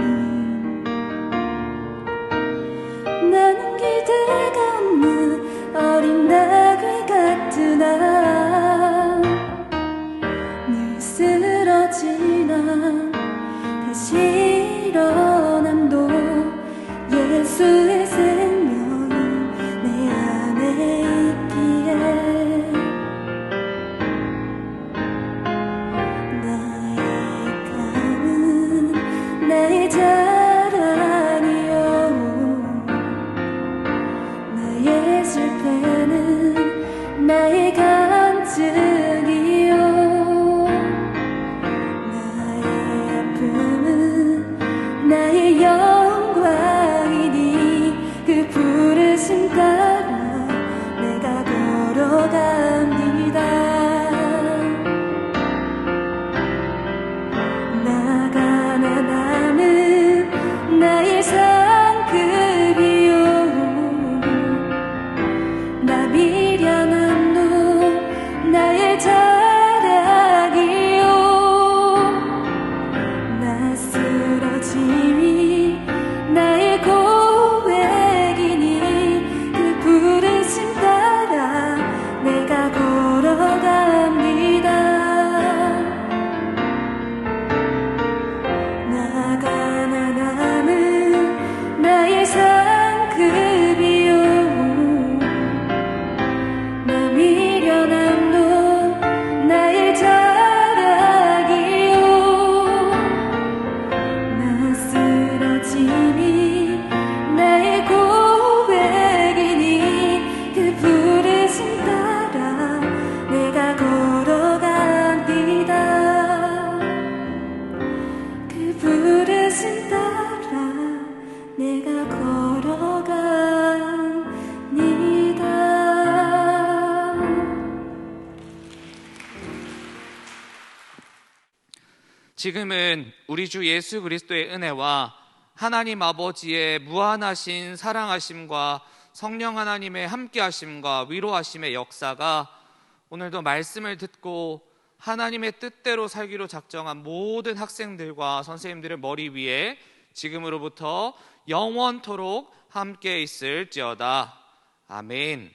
나는 기대가 없는 어린 나귀 같으나 늘 쓰러지나 다시 일어남도 예수의 생명이 내 안에 있기에 나의 감은 나의 자랑이요 나의 실패는 나의 간증이요 나의 아픔은 나의 영광이니 그 부르심 따라 내가 걸어갑니다. 나 가난함은 나의 상급이요 나 미련함도 나의 자랑이요 나 쓰러짐이 나의 고백이니 그 부르심 따라 내가 걸어갑니다. 나 가난함은 나의 상급이요 나 미련함도 나의 자랑이요 나 쓰러짐이 나의 고백이니 그 부르심 따라 내가 걸어갑니다. 그 부르심 따라 내가 걸어갑니다. 지금은 우리 주 예수 그리스도의 은혜와 하나님 아버지의 무한하신 사랑하심과 성령 하나님의 함께하심과 위로하심의 역사가 오늘도 말씀을 듣고 하나님의 뜻대로 살기로 작정한 모든 학생들과 선생님들의 머리 위에 지금으로부터 영원토록 함께 있을지어다. 아멘.